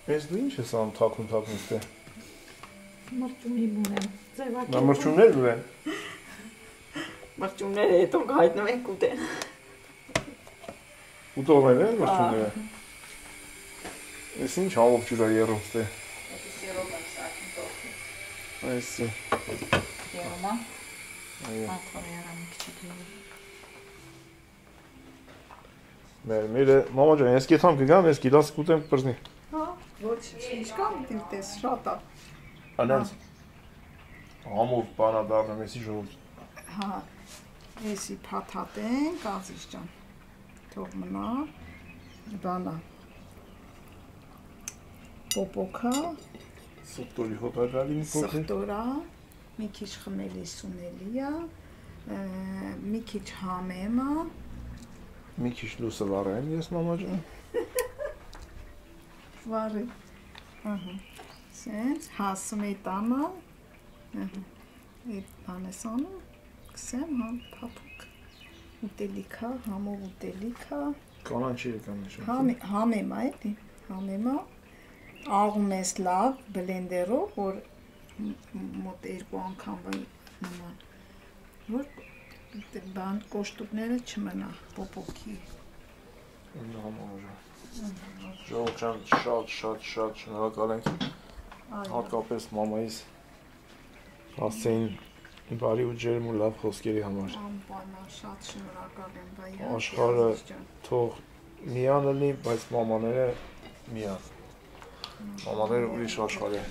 Ես դու ինչ ես անում թաքուն ստե։ Մրճունի ունեմ։ Նա մրճուններ ունեն։ Մրճունները հետո հայտնվենք ուտեն։ Ուտողներ են մրճունները։ Ես ինչ համով ջուրա երում ստե։ Երում եմ սակին տորթի։ Այսի։ Երում ա։ Այո։ Աթորի արամի քիչ դուրի։ Մերը, մամա ջան, ես կեթամ կգամ, ես գիլաս կուտեմ կպրզնի։ Հա, ոչ, ինչ կամ դիտես, շատ է։ Անենց համով բանա դառնեմ, եսի ժողովուրդ։ Հա, եսի փաթաթենք, Ազիզ ջան։ Թող մնա, բանա։ Պոպոկա, Սխտորի հոտագալի մի փոքր։ սխտորա, մի քիչ խմելի սունելի է, մի քիչ համեմ է։ Մի քիչ լուսը վառեմ ես մամա ջան։ Վարի։ Ահա։ Սենց հասմետանա։ Ահա։ Այդ բանես անում, կսեմ հա փափուկ։ Ուտելիքա, համով ուտելիքա։ Կանանչի եկան նշան։ Համեմ է, էլի։ Համեմ է։ Աղում ես լավ բլենդերով, որ մոտ 2 անգամվա նման։ Որ բան կոշտուկները չմնա պոպոկի։ Ժողովուրդ ջան, շատ շնորհակալ ենք։ Հատկապես մամայիս հասցեին բարի ու ջերմ ու լավ խոսքերի համար։ Անպայման շատ շնորհակալ եմ, բայ։ Աշխարհը թող միան լինի, բայց մամաները միան։ Մամաները ուրիշ աշխարհ են։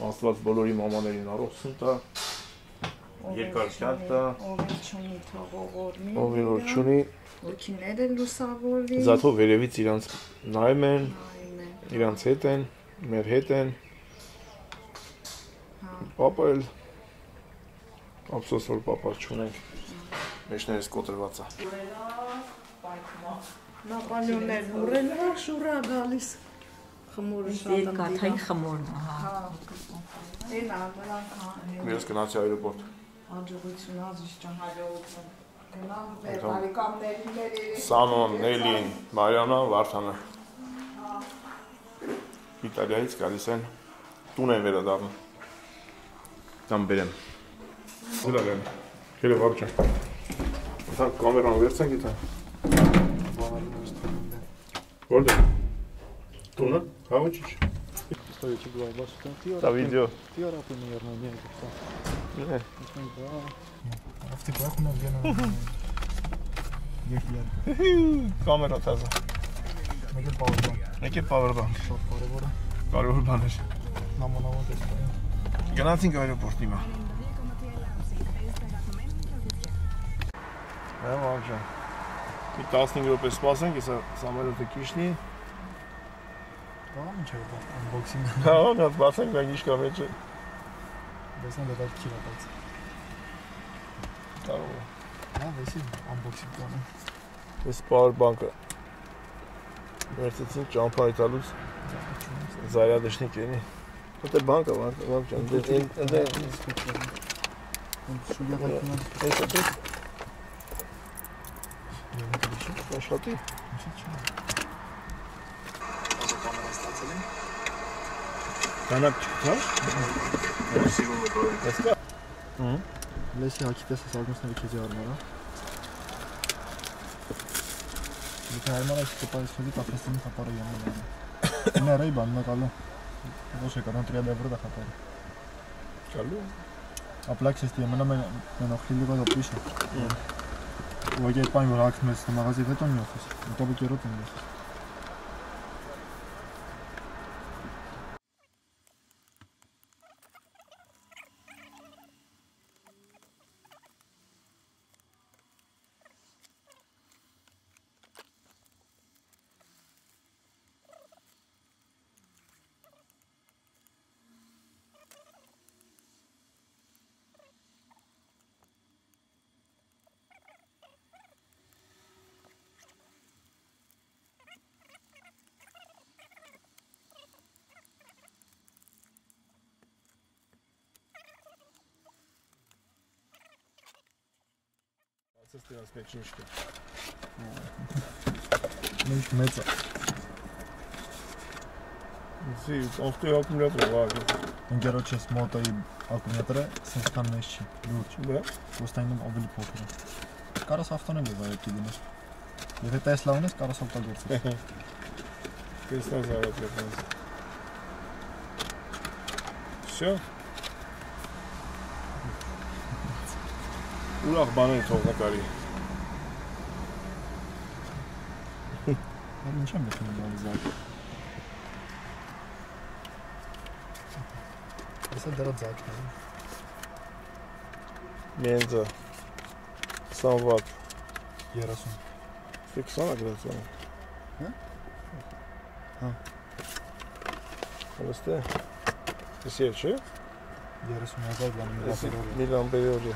Աստված բոլորի մամաներին առողջություն տա, երկար կյանք տա, ով չունի թող ողորմի, ով որ չունի, ոգիները լուսավորի, զաթով վերևից իրանց նայում են, իրանց հետ են, մեր հետ են, պապա էլ, ափսոս որ պապա չունենք, մեջներս կոտրված է։ նապոլեոններ ուռելա շուրա գալիս, խմորը շատ եմ Գաթայի խմորն է, հա։ Էն ալրանք Ես գնացի այրոպորտ։ հաջողություն Ազիզ ջան, հաջողություն։ Գնամ մեր բարեկամներին մեր Սանոն, Նելին, Մարիանա, Վարդանը։ Իտալիայից գալիս են, տուն են վերադառնում։ Կամ բերեմ։ Զուլալեն, հելը վարճան։ Ըթան կամերան վերցենք իթա։ Որդե։ Տունը, հա ոչիչ։ Դա վիդեո։ Կամերա տազա։ Մեկ է պավերբանք։ Կարևոր բան էր։ Գնացինք այրոպորտ հիմա։ Հա վարժան։ Մի 15 րոպե սպասենք, հեսա սամոլոտը քիչնի։ Դա ինչ է դա unboxing։ Հա, նա բացենք, մենք ինչ կա մեջը։ Դեսան դա քիչ է բայց։ Կարող է։ Հա, վեսի unboxing կանեմ։ Այս power-bank-ը վերցեցին ճամփայի տալուց զարյադշնիկ էնի։ Դա բանկա, բանկ ջան, դե Աշխատի։ Կանակ չկա։ Էսկա։ Լեսի հակի տեսա սարգոնցները քեզի արմարա։ Եթե արմարա չկպայս քեզի կապեստինի խապարը յամանա։ Ինա ռեյ բան մակալու։ Ոչ է կանան 3 евро да խապարը։ Կալու։ Ապլակ սեստի յամանա մեն ոխլի լիվա դոպիշը։ Ո՞յ այդ բան որ հակում ես մագազի վետոն նյոխես։ Դա բուկերոտ եմ ես։ ստեղած մեջնիշկը։ Մենք մեծ է։ Զի, ախտի ակումուլյատոր վաղ։ Ընկերոջս մոտոյի ակումուլյատորը սենքան մեծ չի, լուրջ։ Բա։ Ոստայնում ավելի փոքր է։ Կարաս ավտոնել է վայր դինես։ Եթե Տեսլա ունես, կարաս օգտագործես։ Տեսնա զարած եղնես։ Всё։ Ուրախ բաներ թողնակարի։ Ինչ եմ մտնում զակ։ Այսա դրա ձակն է։ Մենձա 20 վատ 30։ 20 գրացան։ Հա? Հա։ Ոստե։ Իսկ չէ։ 30,000 բան միլիամպերորի։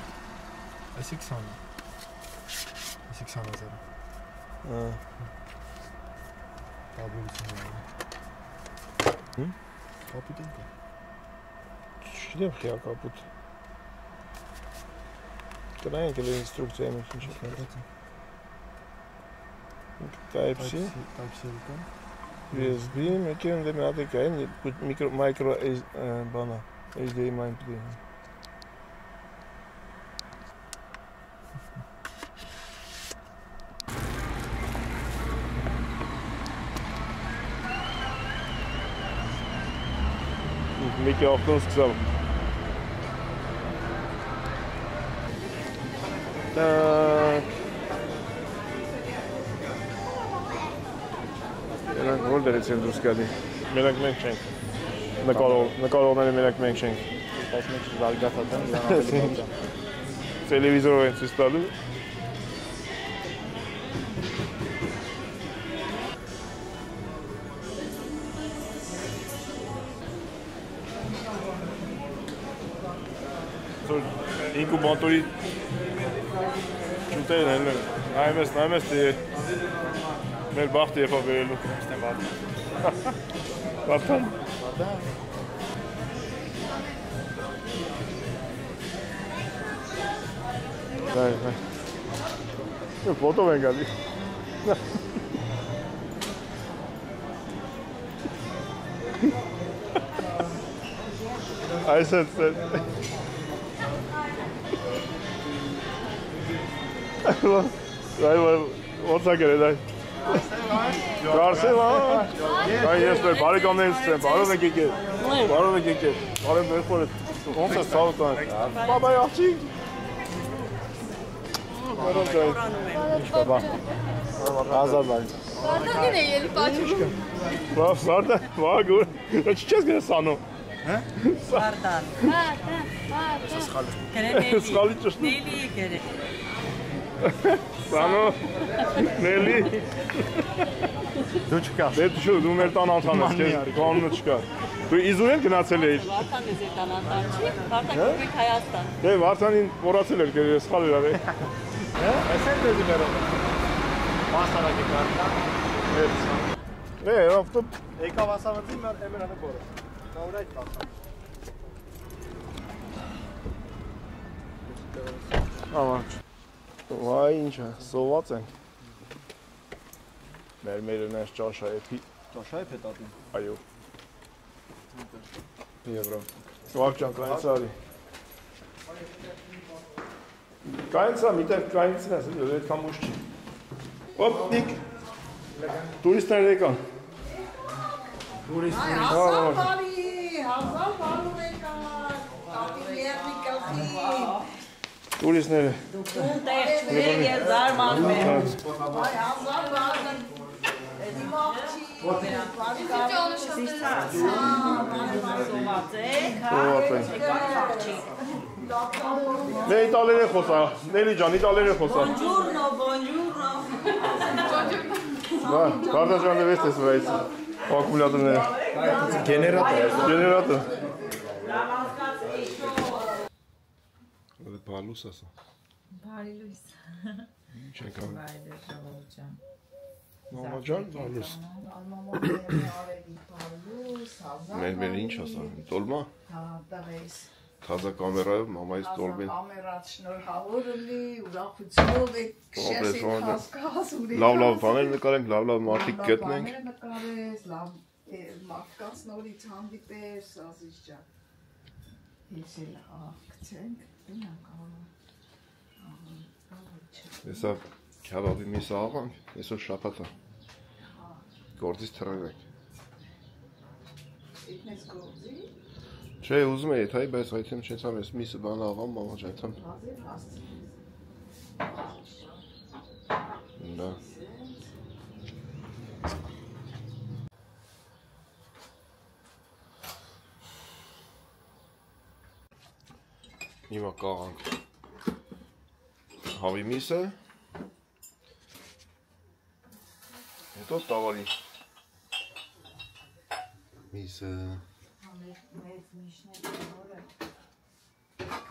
Այսի 20։ Այսի 20,000։ Հա։ Աբոլյուցիա։ Հմ? Կապիտեն կա։ Չգիտեմ խիա կապուտ։ Կնայենք էլ ինստրուկցիա ինչ է կապուտ։ Type-C, USB, մեկեն դե մի հատ է կային, micro բանա, HDMI ինպլի։ Մեկի ավտոն սկսավ։ Так. Նրանք որ դերից են դուրս գալի։ Մենակ մենք չենք։ Նկարողները մենակ մենք չենք։ Բայց մենք զարգացած են, Տելևիզորով են ցույց տալու։ Ինկուբատորի ճուտերն են, նայում ես թե մեր բախտը եփա վերելու։ Վարդան։ Դայ։ Ֆոտո են գալի։ Այսպես What's that good today? Garceva. Yes, but բարեկամներից եմ, բարով եք եկել։ Բարով եք եկել։ Բարև մերխորդ։ Ոնց է սաղտան։ Բաբայ աղջիկ։ Բարով ջան։ Բաբա։ 1000 բան։ Վարդանին է ելի պաչում։ Վարդան, վագուր։ Ինչ չես գնացանո։ Հա? Վարդան։ Սխալի։ Սխալի ճշտ։ Նելի գերը։ Սանո, Նելի։ Դու չկաս։ Դե դու մեր տան անդամ ես, քեզ կանոնը չկա։ Դու Իզուր գնացել էիր։ Վարդան է ձեր տան անդամ չի, Վարդան կողմիկ Հայաստան։ Դե Վարդանին մոռացել էր, ես սխալ էր արել։ Հա, այսպես դեպի մերո։ Մասարակի կարտա։ Ավտո Եկավ ասավացի մեր էմերանը կորը։ Նա ուր այդ կարտա։ Ամանչ։ Վայ ինչա, սոված են։ Մերմերը նես ճաշայեփի։ Ճաշայեփ է տատին։ Այո։ Եվրո։ Վաղճան կանցա արի։ Կանցա, միտեղ կանցնես, այդքան ուշ չի։ Օպնիկ։ Տուրիստներ եկան։ Հազար բարում եկան, ապի լերնի կալխի։ Տուրիստները։ Տեղ չուներ ես զարմանում եմ։ Այ հազար բարում։ Իմ աղջի։ Սոված եք, Դե իտալերեն խոսա, Նելի ջան, իտալերեն խոսա։ Buongiorno, buongiorno։ Վարդան ջան դեպս ես վայց, ակումուլյատորները։ Գեներատոր։ Բալուս ասա։ Բարի լույս։ Ինչ ենք անում։ Բարի ժողովուրդ ջան։ Մամա ջան, բալուս։ Մամաները արելի բալուս, հազար։ Մեր ինչ ասա, տոլմա։ Հա, տղես։ Թազա կամերայով մամայից տորբին։ Կամերաց շնորհավոր լինի, ուրախությունով եք քշես հասկաս ուրիշ։ Լավ բաներ նկարենք, լավ մարդիկ գտնենք։ Բաներ նկարես, լավ մարդկանց նորից հանդիպես, ազիզ ջան։ Ես էլ աղքցենք, դնանք Հեսա քյաբաբի մի սաղանք, այսօր շաբաթ է։ Գործից թռնենք։ Իտնես գործի։ Չէ, ուզում էի թայ, բայց այդեմ չեցամ ես միսը բան աղամ, մամա ջայթամ։ Դա։ Հիմա կաղանք հավի միսը, հետո տավարին միսը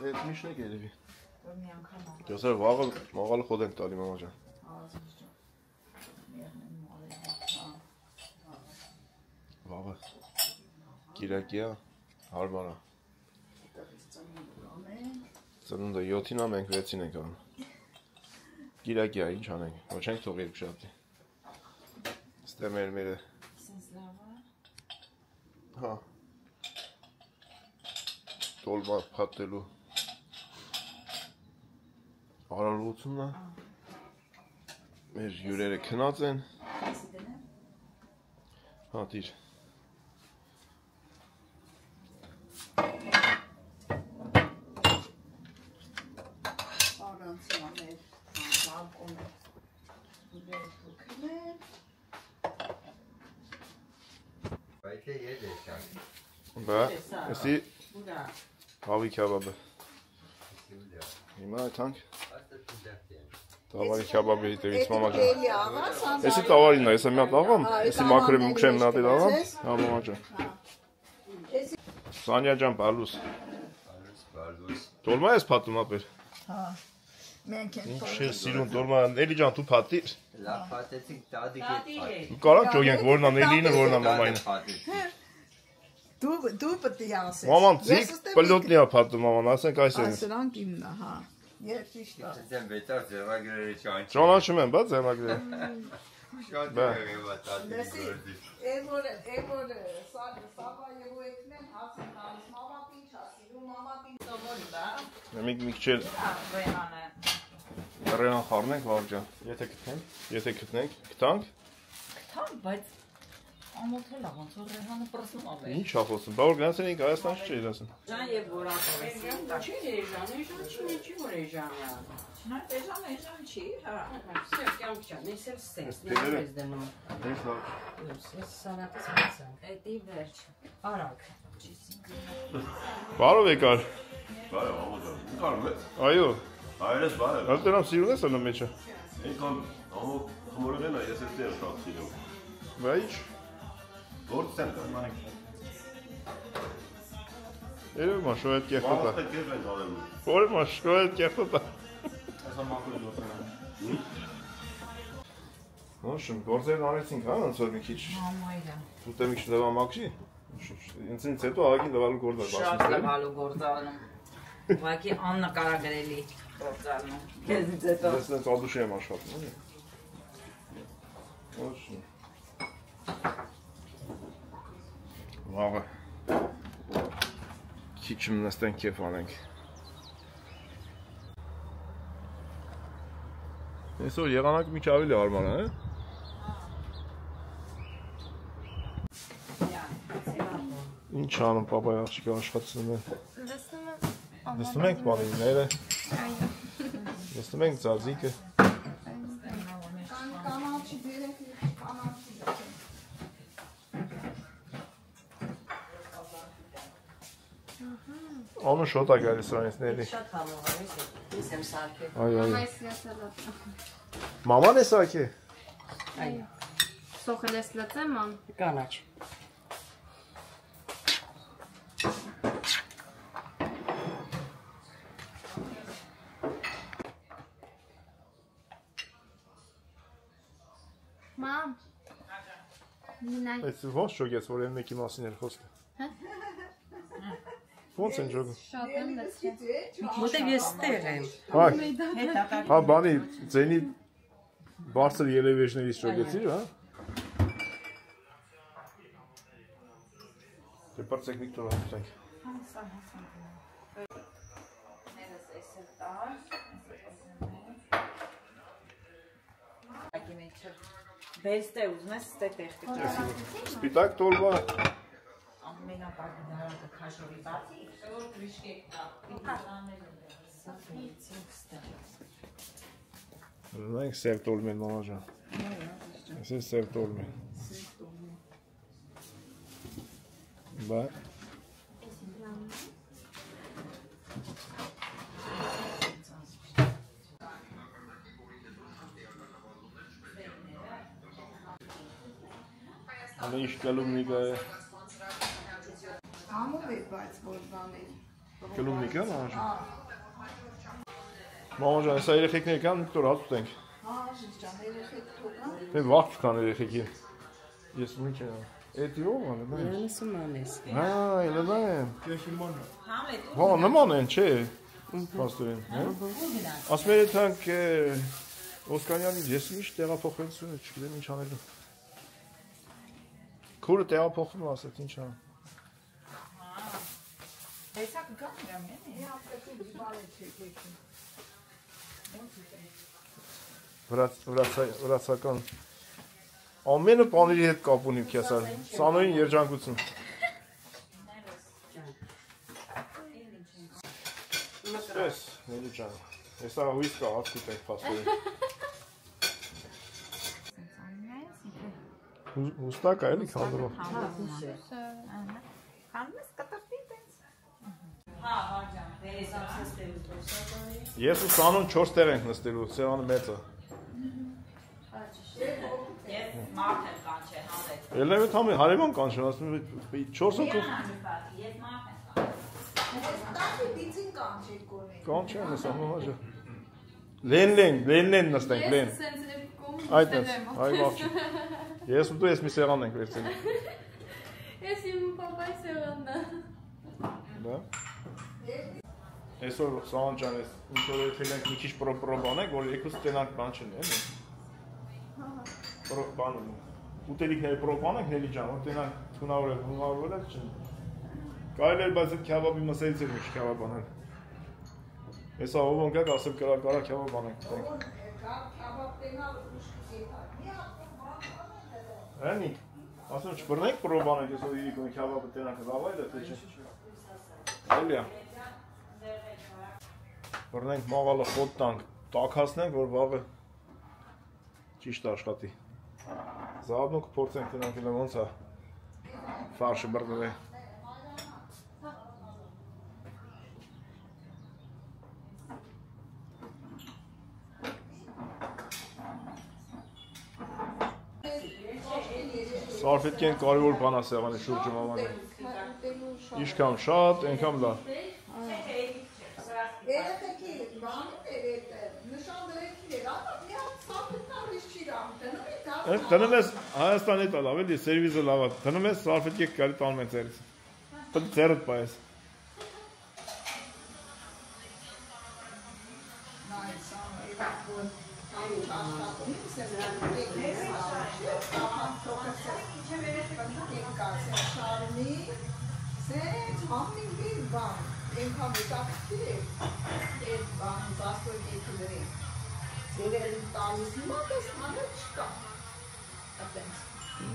Այդ միշն է գերևի Դյոսեր վաղալ խոդ ենք տալի մամա ջան Վաղը կիրակիա հարմարա Ծնունդը 7-ին մենք 6-ին ենք անում Կիրակիա ինչ անենք, ոչ ենք թող երկուշաբթի Ստե մերը Հա Տոլմա փաթելու Արարողությունն է Մեր հյուրերը քնած են Հա դիր Բա, էսի հավի քյաբաբը Հիմա այդանք Տավարի քյաբաբի հետևից մամա ջան Էսի տավարինն է, էսը մի հատ աղամ Էսի մաքրեմ մուքշեմ մի հատ էլ աղամ Հա մամա ջան Սանյա ջան պալուս Տոլմա ես պատում ապեր Հա Մենք են Ինչ ես սիրուն տոլմա Էլի ջան դու պատիր Լավ պատեցիք տադիկ է Կարակ ճոգենք որնա Էլինը որնա մամայինը Դու պետք է ասես Մաման ձիկ պլոտնի է պատում մաման ասենք այս են Սրանք իմն է հա Երբ ճիշտ է Ձեն վետար ձեռագրերը չանչ Ճանաչում եմ բա ձեռնագրերը Շատ եղևա տադիկ գործի Էգոր սաբա եւ եկնեն հասին տալիս մամապին չասի ու մամապին ծովորի դա Մի քիչ Ռեան խառնենք վաղ ջան Եթե գտնենք գտանք Գտանք բայց ամոթել է ոնց որ Ռեհանը պրսնում ավ Ինչ ա խոսում բա որ գնացել ենք Հայաստան չէի ասում Ջան եւ որակով Չի էժան չի որ էժան է Նա էժան չի հա Все կյանք չա նեսել սենս նես դնում Ես սանատս մացանք Էդի վերջ Արագ Բարով եկար Բարև ամոթը Կարում ես Այո Այրես բարև Ըստերամ սիրուն ես անում մեջը Այնքան ամոթ խմորեղեն է ես էլ տեղ շատ սիրում Բա ինչ Գործ եմ կամանք Երևի մաշո այդ կեղտոտ է Մաղթը կեղ են անելու Որ մաշո այդ կեղտոտ է Նոշն գործերն արեցինք հա ոնց որ մի քիչ Մամայա Ուտեմ մի քիչ լավամակջի Ինձ հետո աղագին լվալու գործ է Շատ լավալու գործանում Ուղղակի աննկարագրելի գործանում Քեզից հետո Ես նենց ադուշի եմ աշխատում Նոշն Վաղը Քիչ նստենք կեվ անենք Այսօր եղանակ միջ ավելի հարմար է Ինչ անում պապայ աղջիկը աշխատում են Լսնում ենք բանիները Լսնում ենք ձազիկը Կանաչի դերեք կանաչի Անու շոտ է գալիս սրանից ների Շատ համով ես եմ սարքել Այո Մաման է սարքի Սոխել ես լծեմ ան Կանաչ Մամ Նայ Այս ոնց շոգեց որ այն մեկի մասին էր խոսքը Ոնց են ջոգում։ Շատ եմ լցրել։ Որտեղ ես տեղ եմ։ Հա, բանի ձենի բարձր ելևեջներից ջոգեցիր, հա։ Դե բարձեք Վիկտոր հատուցենք։ Բեստե ուզում ես ստե տեղ կճարի։ Սպիտակ տոլվա։ Ամենապարգևատրը քաշորի բացի, որ գրիշկի Մենք սև տոլմ են մամա ջան։ Այս է սև տոլմ են։ Բա։ Ալի ինչ կլումնիկա է։ Ամով է բայց որ բաներ։ Կլումնիկա մամա ջան։ Մամա ջան, սա երեխեքներ կան, Վիկտոր հատուցենք։ Հա, շրջան, երեխեք թողան։ Դե վաղ կան երեխեքի։ Ես ինչ եմ։ Էդի ո՞վ է, դա։ Յանսում անես։ Հա, դա է։ Համլետ Հա, նման են, չէ։ Պաստորին, հա։ Ասում եմ թանկ Օսկանյանի ես միշտ տեղափոխվեցություն է, չգիտեմ ինչ անելու։ Քուրը տեղափոխվում է, ասած ինչ ան։ Հեսա կգամ իրամ են։ Մի հապետի բան չեք Վրացական ամենը բաների հետ կապ ունի քեսալ։ Սանոյին երջանկություն։ Ես, Նելի ջան։ Հեսա հույս կա, հաց կուտենք պաստորին։ Հուստակ է, էլի քանդրով։ Քանդես կտրտի տենց։ Հա, ջան, դες ասես Ես ու Սանոն 4 տեղ ենք նստելու, սեղանը մեծ է։ Ես մարդ եմ կանչել, համլետ։ Ելնեմ է հարևան կանչել, ասում եմ 4 հոգով։ Ես մարդ եմ կանչել։ Տակի դիցին կանչեք կոնե։ Կանչեն ես ամոհա ջա։ Լեն նստենք, լեն։ Այդ է, այ ողջ։ Ես ու դու ես մի սեղան ենք վերցրել։ Ես իմ պապայի սեղանն է։ Դա։ Այսօր Սանոն ջան, ինչ որ եթե մենք մի քիչ պրոբանենք, որ երկուսը տենանք բան չնի, էլի։ Բան ուտելիքները պրոբանենք, Նելի ջան, որ տենանք հունավորել չնի։ Կարելի է բայց այդ քյաբաբի մսերից էլ մի քիչ քյաբաբ անել։ Հեսա ով ընկակ ասեմ կարա քյաբաբ անենք։ Քյաբաբ տենալ ուշքի գետա։ Այնի, ասում չբռնենք պրոբանենք, այսօր իրիկոն քյաբաբը տենանք լավ է, թե չէ։ Էլի է։ Բռնենք մաղալը խոտ տանք, տաքացնենք, որ վաղը ճիշտ աշխատի։ Զավնու կփորձենք տենանք էլ ոնց է ֆարշը բռնվել։ Սարֆետկեն կարևոր բան է սեղանի շուրջը մամանի։ Ինչքան շատ, այնքան լավ։ Երեխեքի բաներ նշան դրեցին, մի հատ սարֆետքարից չի Դնում ես Հայաստանի տալ, ավելի սերվիզը լավ է։ Դնում ես սարֆետկեք կարի տանում են ձերից։ Պետք ձերդ պայես։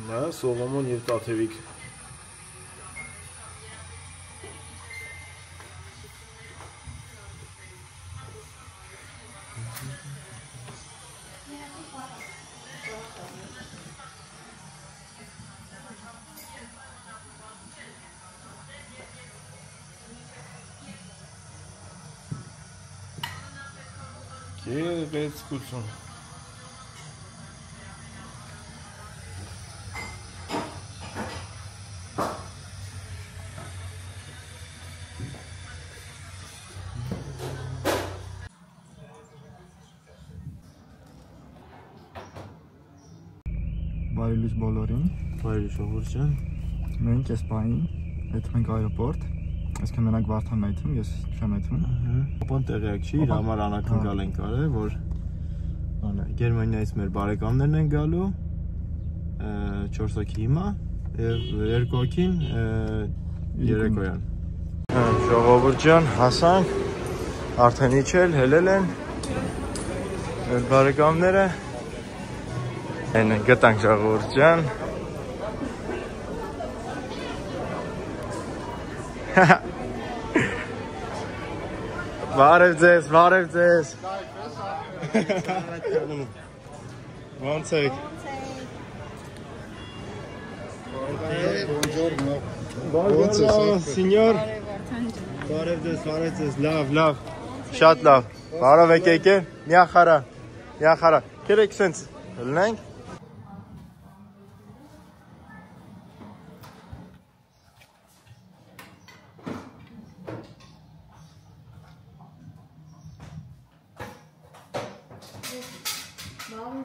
Նա Սողոմոն և Տաթևիկ։ Գեղեցկություն։ Բարի լույս բոլորին։ Բարի ժողովուրդ ջան։ Մենք այս պահին հետ մենք այրոպորտ, Այսինքն նրանք Վարդանն այդում, ես չեմ այդում։ Ապան տեղյակ չի, իր համար անակնկալ ենք արել, որ Գերմանիայից մեր բարեկամներն են գալու 4 հոգի հիմա եւ 2 հոգին երեկոյան։ Ժողովուրդ ջան, հասանք, արդեն իջել, հելել են մեր բարեկամները։ Այն գտանք ժողովուրդ ջան։ Բարև ձեզ։ Ոնց եք։ Buongiorno, signor։ Բարև ձեզ, լավ, շատ լավ։ Բարև եք եկել, միախարա, կերեք սենց լնենք։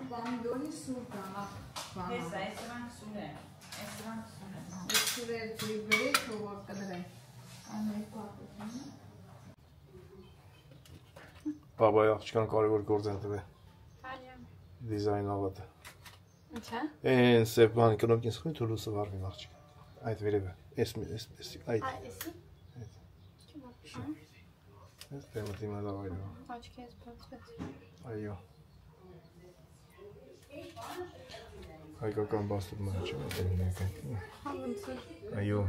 Բանդոնի սուրտ աղա Հեսա, էսրանք սուրը, սուրեր ծիվրի թողոր կդրեն անեկ ապետինը Բաբայի աղջկան կարևոր գործ են տվել դիզայն աղատը Են սև բան կնոք ինձ խմի թուլուսը վարվին աղջկան այդ վերևը, այդ Ես տեմըտի մելավ այդվա Աչքի ես բացվեց Այո Հայկական բաստուր մա չեմ ատենին եկեն Այո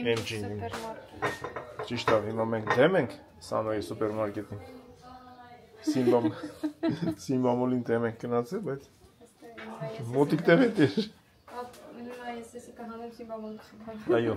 MG-ն Ճիշտ ավ, հիմա մենք դեմ ենք Սանոյի սուպերմարկետին Սիմբամոլին դեմ ենք կնացել, բայց մոտիկ դեմ է տեր Ես եսի կհանեմ Սիմբամոլի Այո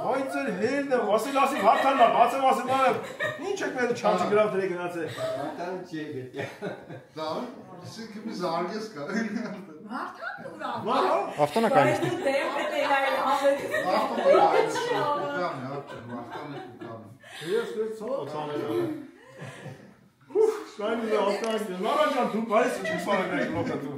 Այցեր հերն է, ասի վարդանն է, բացեմ ասի մանև, ինչ եք մեր չանցի գրավ դրե գնաց է։ Վարդան չի է գետյա։ Da, իսկ մի զարգես կա։ Վարդան ուրա Ավտոնականի։ Ես ցավոց Շայնի է ասկայնի, Լարա ջան, դու բայս չի սարագայք լոքա դու։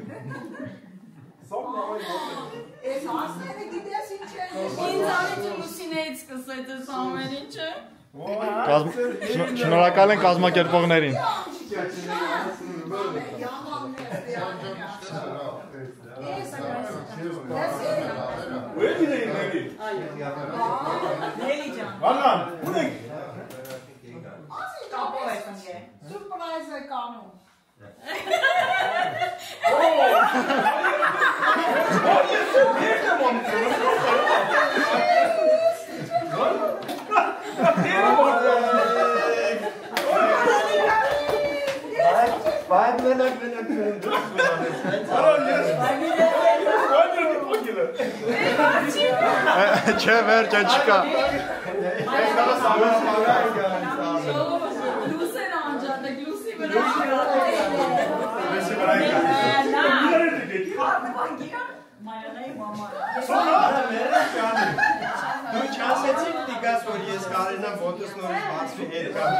Ես ասները գիտես ինչ է Ինձ արիտ լուսինեից սկսեց ես ամեն ինչը Շնորհակալ են կազմակերպողներին Վալան, ունենք Կապով ես ընգե Սուրպրայզ է կանում Բայց մենակ Չէ, վերջ չկա Լուսեն անջատեք, լուսի վրա Մայրնայի մամա Դու չասեցիք դիգաս, որ ես կարենամ ոտս նորից բացվի էդ կամ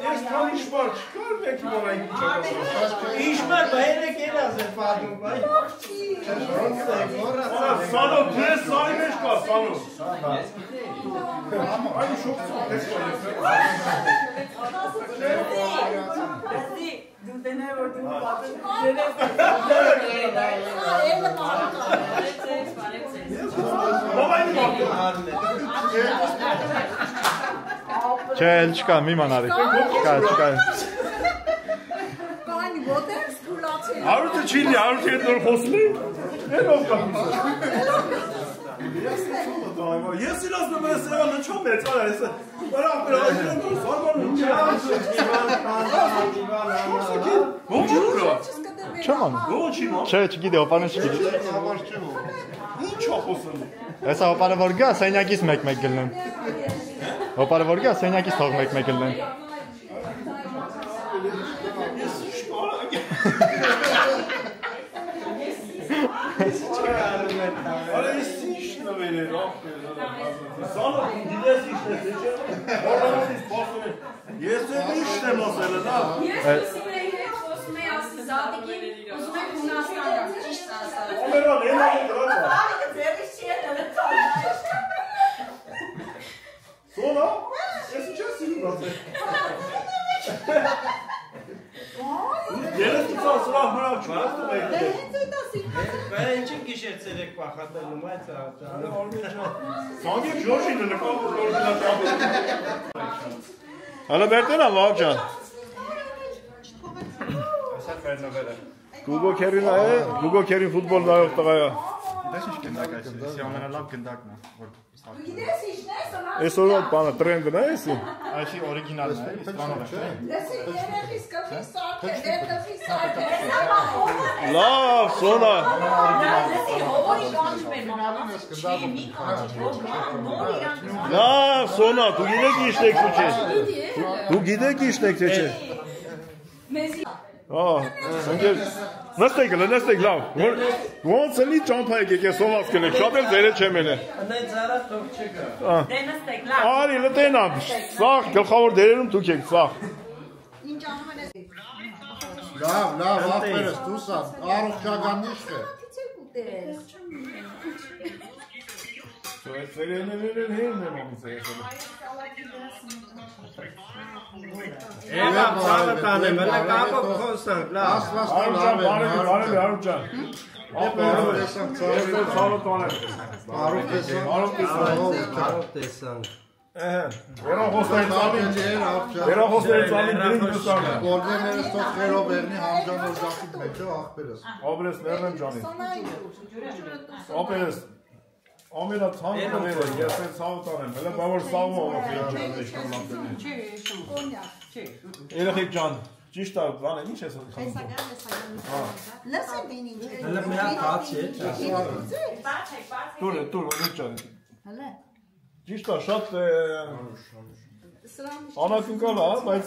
Ես քանի Իշմար չկար մենք իմանայինք ինչ ասում։ Իշմար բայրը կերած է պատում, բայ։ Սանո, դες սարի մեջ կա, Սանո։ Այն շոքսով դες կա։ Դու տենե որ դու պատում Չէ, էլ չկա, մի մանարի։ Չկա։ Կանի ոտեր սկուլացի։ Հարութը չի լի, հարութը հետ նոր խոսում է։ Ներով կա։ Ես իրասնում եմ սեղանը չո մեծ արա, ես բարավ բրավիրան նոր սարմանում Չեմ անում։ Չէ, չգիտի, հոպանը չգիտի։ Ինչ ա խոսում։ Հեսա հոպանը որ գա, սենյակից մեկ-մեկ գլնեմ։ Հոպանը որ գա, սենյակից թող մեկ-մեկ գլնեմ։ Արա ես ինչ նվեր էր, Սանո, դիլես իշտ ես, որոնից խոսում է, ես է իշտ եմ ասել է, նա։ Ես ուսում էի հետ խոսում էի ասի զատիկին, ուզում եք Հունաստանը, ճիշտ ասած։ Ամերան, են աղում դրած է։ Զատիկը ձերից չի ետել է տալ։ Սոնա, ես ինչ ես սիրում ասել։ Երես կիցան սրավ մրավ չմաստում եք։ Բայց ինչի գիշերցել եք պախատելում այդ Սանգեք ժորջինը նկատում Հալա բերտենա վաղ ջան։ Գուգո Քերին է, Գուգո Քերին ֆուտբոլ նայող տղա է։ Դες ինչ գնդակ այս, ես ամենալավ գնդակն է, որ Գիտես ինչն է, սնա։ Այսօրվա բանը տրենդն է էսի։ Այսի օրիգինալն է, իսպանոն է։ Լսի, երեխիս կրի սարք է, դերդվի սարք է։ Լավ, Սոնա։ Լսի, հովորի կանչում են մնալան, չի մի կանչի, ոչ նոր իրանք։ Լավ, Սոնա, դու գիտեք ինչ եք դու չէ։ Դու գիտեք ինչ եք թե չէ։ Մեզի Սնգեր, նստեք լավ, ոնց էլի ճամփա եք եկես սոված կնեք, շատ էլ ձերը չեմ էլ է։ Անայ ծարա թող չկա։ դե նստեք, լավ։ Արի լտենա, սաղ, գլխավոր դերերում դուք եք, սաղ։ Ինչ անում են ես։ Լավ, ախպերս, դուսա, առողջական նիշտ է։ Քիչ ուտես։ Այս ծերեներն հերն եմ ամիս եղել։ Էվա ծավը տանեմ, հլը կապով խոսանք, լավ։ Արուջան, բարելի, Արուջան։ Բարով տեսանք, Ցավը տանեմ։ Բարով տեսանք։ Բարով տեսանք։ Երախոսների ծալին, երախոսների ծալին դրին դուսանք։ Գորդեներս թող խերով երնի համջան օժախիտ մեջը ախպերս։ Աբերես ներնեմ ջանի։ Աբերես, ամենա ցանկ նվեր է, ես էլ ցավը տանեմ, հլը բավոր սավը ողով է ջան էշտում լապելի։ Երեխեք ջան, ճիշտ է, բանը, ինչ ես խնդում։ Լսի դին ինչ։ Հլը մի հատ հաց է, Տուր, ոդիկ ջան։ Հլը։ Ճիշտ է, շատ անակնկալ է, բայց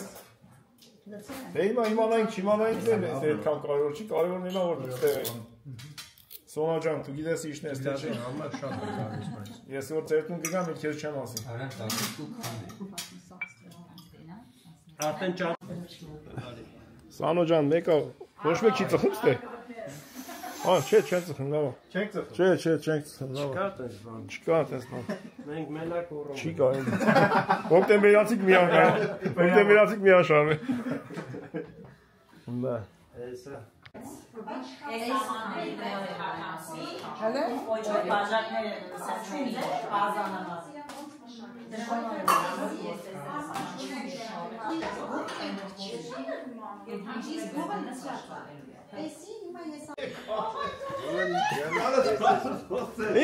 դե հիմա իմանայինք, չիմանայինք դե այդքան կարևոր չի, կարևորն ինա որ դեղ է։ Սոնա ջան, դու գիտես ինչն ես թե չէ։ Ես որ ծերտուն կգամ, իլ քեզ չեմ ասի։ արդեն ճան։ Սանո ջան, մեկը ոչ մեկ չի ծխում ստե։ Չէ, չեն ծխում, լավ։ Չենք ծխում։ Չէ, չենք ծխում, լավ։ Չկա տես բան։ Մենք մենակ ուռում։ Չի կա։ Հոկտեմբերացիք միանշարվի։ Դա։ Էսա։ Հələ Ոչ բաժակները սացունի, բազանամաս։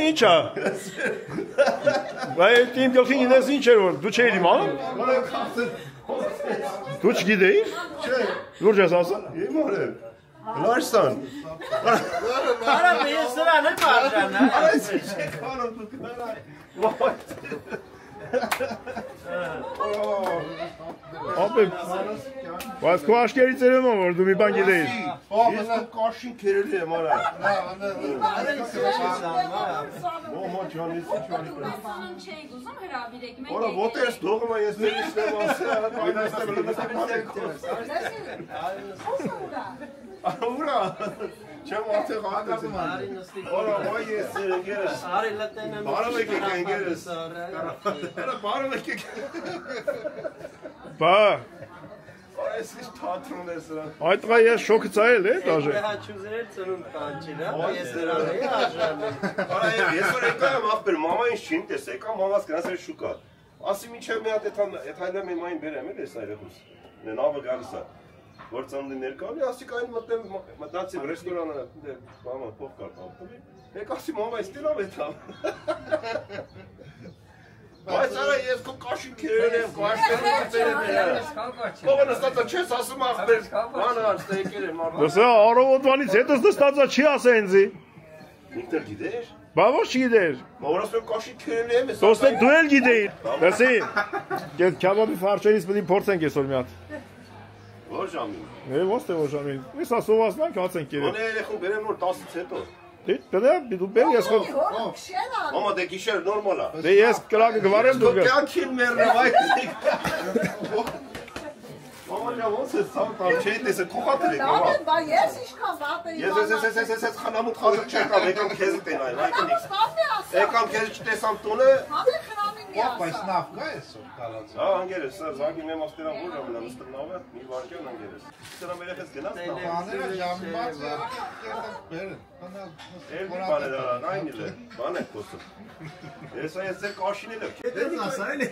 Ինչ է։ Բայց իմ գլխին ինես ինչ էր որ դու չէիր իմանում։ Դու չգիտեիր։ Չէ։ Լուրջ ես ասա։ Իմորել։ Լարսան։ Արա ես սրան եմ արժան, Այս ինչ եք անում դուք նրան։ Ապե, բայց քո աշկերից երևում որ դու մի բան գիտեիր։ Ես կաշին քերելի եմ արա։ Մոմա ջան, ես ինչ անի։ Չենք ուզում հրավիրեք մեկ։ Որա ոտես դողմա ես ներիշն եմ ասել, Ura! Չեմ արդեն հատեցին։ Որա, ոյ ես ընկերս։ Արի լտեն եմ։ Բարով եկեք ընկերս։ Բարով եկեք։ Բա Այս ինչ թատրոն է սրան։ Այդ տղա ես շոկը ծայել է դաժե։ Հաչուզերել ծնունդ կանչիր, հա, ես նրան էի արժանում։ Արա ես որ եկա եմ ախպեր, մամա ինձ չին տես, եկա մամաս գնաց էր շուկա։ Ասի միջև մի հատ էտ հայլեմ իմ այն բերեմ էլ ես այրեղուս։ Նավը գալիս է։ Որ ծանդի ներկալի, ասի կային մտնացի ռեստորանը, մամա փող կար տալի։ Եկ ասի մամա ես տիրավ էտ համ։ Բայց արա ես քո կաշին քերել եմ, կաշտերում ծերել եմ։ Ողը նստածա չես ասում ախպեր, բանը արստա եկել եմ արդա։ Դսա առավոտվանից հետս նստածա չի ասա ինձի։ Ինքներ գիտեր։ Բա ոչ չգիտեր։ Որս որ կաշին քերել եմ ես։ Դոստե դու էլ գիտեիր։ Դասի։ Գետ քաբաբի ֆարշերից պետք է փորձենք այսօր մի հատ։ Որ ժամին։ Ո՞ս թե որ ժամին։ Ես ասովասնանք հացենք երեք։ Ոնե երեխուն բերեմ նոր 10-ից հետո։ Դու բեր ես խոր։ Մամա դե գիշեր նորմալ է։ Դե ես կրակը գվարեմ դու գա։ Կյանքին մեռնեմ այ։ Մամա ջան ոնց է սամ տալ չէ տեսը քոխատել եք մամա։ Բա ես ինչքան վատ եմ։ Ես խանամուտ խազը չեկավ եկամ քեզի տենայ այ կնիքս։ Եկամ քեզ չտեսամ տունը։ Հավե խնամին մի ասա։ Բայց նավ կա այսօր կալած։ Հա անգերես սա զագի մեմ աստերան որ ամենա նստնավը մի վարկյան անգերես։ Դրա երեխես գնաց տա։ Բաները ժամված բերեն։ Էլ բաներ արան այն էլ է։ Բան է խոսում։ Ես կաշինել եմ։ Դες ասա էլի։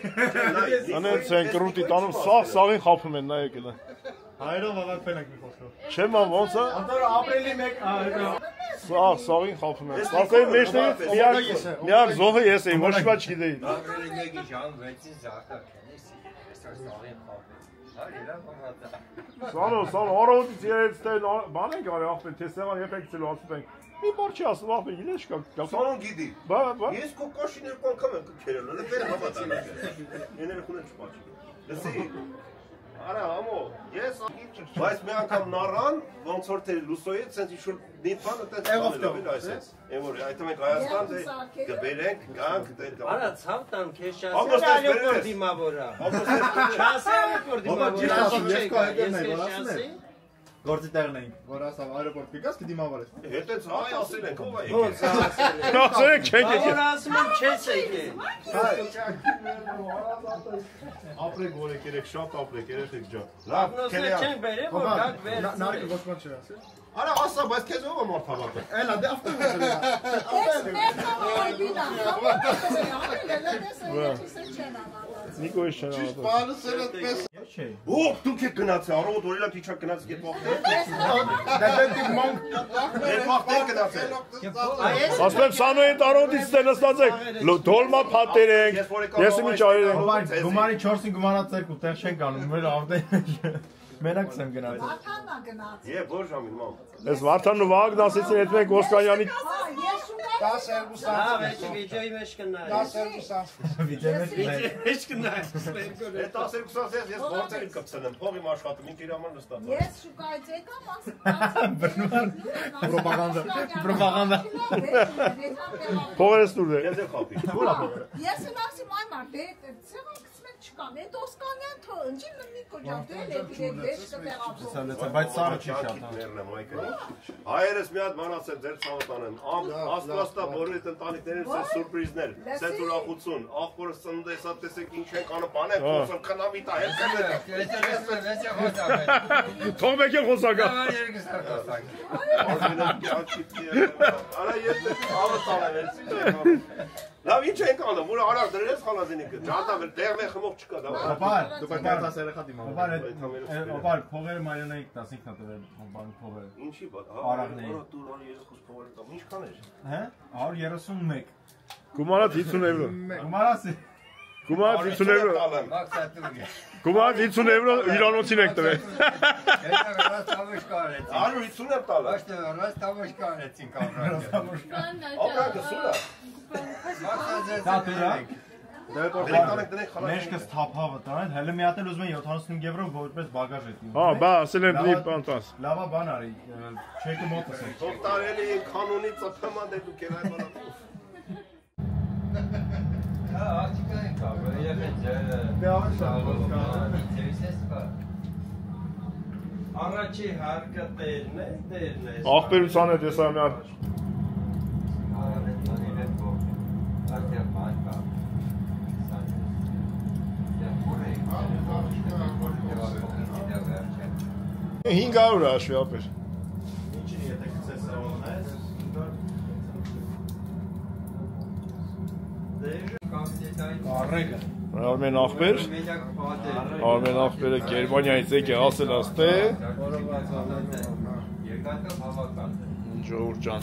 Անենց են կրուտի տանում սաղին խափում են նայեք դա։ Հայրով ավարտել ենք մի խոսքով։ Չեմ ամ ոնց է։ Անդոր ապրիլի 1 Սաղին խափում են։ Սաղի մեջներից միակ զոհը ես էի, ոչ մի չգիտեի։ Ապրիլի 1-ի ժամ 6-ին զարտակենից այսօր սաղին խափել։ Սանո, առավոտից երեց թե բան ենք արի ախպեր, թե սեղան եփեք ցելու ասում ենք։ Մի բար չի ասում ախպեր, գիտես չկա։ Սանոն գիտի։ Բա։ Ես քո կաշին երկու անգամ եմ քերել, նա բեր հավատալ։ Եները խունեն չփաչի։ Լսի։ Արա ամո, ես բայց մի անգամ նառան, ոնց որ թե լուսոյից sense ինչ-որ մի բան այդպես բանել այսպես։ Այն որ այդտեղ ենք Հայաստան դե գբերենք, գանք դե։ Արա ցավ տան քեզ շասի այո դիմավորա։ Շասի այո դիմավորա։ ես կա հետերն եմ, որ ասում եմ։ Գործի տեղն ենք, որ ասավ այրոպորտ կգաս կդիմավորես։ Հետեց հայ ասել ենք, ով է եկել։ Ոնց ասել եք։ Ասեք չեք եկել։ Որ ասում եմ չես եկել։ Ապրեք որ եկեք, շատ ապրեք, երեխեք ջան։ Լավ, չենք բերել, որ դակ վեր։ Նարեկը ոչ բան չի ասել։ Արա ասա, բայց քեզ ով է մարդ հավատը։ Էլա դե ավտոբուսը։ Նիկոյս չեն Ճիշտ ավատը։ բանսել այդպես։ Ո՞վ դուք եք գնացել, առավոտ օրելա քիչա գնաց գետ վախտեր։ Դա դեպի մանկ։ Գետ վախտեր գնացել։ Ասում եմ Սանոյի տարոտից դե նստած եք, դոլմա փատեր ենք, ես ինչ արել եմ։ Գումարի 4-ին գումարած երկու տեղ չեն գանում, մեր ավտեն մենակ եմ գնացել։ Աթանա գնաց։ Եվ որ ժամին մամ։ Ես Վարդանն ու Վահագն ասեցին հետ մենք Օսկանյանի 12 Հա, վեճի վիդեոյի մեջ կնայ։ 12 սանտ։ Մեջ կնայ։ Այդ 12 սանտ ես գործերին կպցնեմ, փողի աշխատում, ինքն իր համար նստած։ Ես շուկայից եկամ, ասում Պրոպագանդա։ փողերս դուր է։ Ես եմ խապի։ Ես էլ ասում այ մարդ, դե ցեղակցմեն չկան, այդ Օսկանյան թո ընջի Նիկո ջան, դու էլ եք դեշ կտեղափոխ։ Բայց սարը չի շատ։ Հայերս մի հատ բան ասեմ ձեր ցանոթանեմ։ Աստվածտա բոլորի ընտանիքներին սեր սուրպրիզներ, սեր ուրախություն, աղբորս ծննդես հա տեսեք ինչ ենք անը բաներ, խոսում քնամի տա, հետ Թող մեկ է խոսակա։ Արա ես ավտալեմ ես։ Լավ ինչ ենք անում, որ արար դրես խալազինիկը, ջանտա դեղ մե խմող չկա, դա։ Ապար, Դու պատմած երեխա դիմավոր։ ապար փողերը մայրենայիք 15 հատ էր բան փողերը։ Ինչի՞ բա։ Արաղների։ Դու անի երեխուս փողերը տամ, ինչքան էր։ Հա 131։ Գումարած 50 եվրո։ Գումարասի։ Գումարած 50 եվրո։ Գումարած 50 եվրո իրանոցին եք տվել։ Արու 50 եմ տալը։ Մեջքս թափավը տանեն, հələ մի հատ էլ ուզում են 75 եվրո որպես բագաժ էտի։ Հա, բա, ասել եմ դի բան տաս։ Լավա բան արի, չեկը մոտս է։ Ով տարելի են կանոնի ծփամա դե դու կերայ բանա։ Հա, արտիկա են կարող, երեք Առաջի հարկը տերն է։ Աղբերության հետ ես ամյա $500 հաշվի ապեր։ Ինչին եթե գցես սավանայես, Առեգը Արմեն աղբեր Գերմանիայից եկե ասել աստե Ժողովուրդ ջան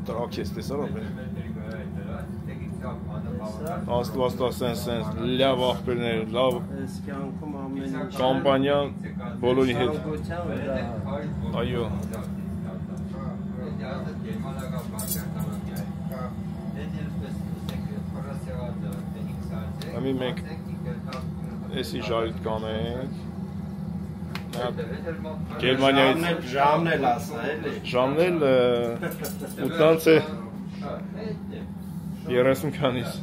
տրակ ես տեսար ապեր Աստված սենց լավ աղբերներ, լավ կամպանիա բոլորի հետ Այո Ամի մենք էսի ժարիտ կանենք Գերմանիայից Ժամն էլ ասա էլի Ժամն էլ 8-ից է 30 քանից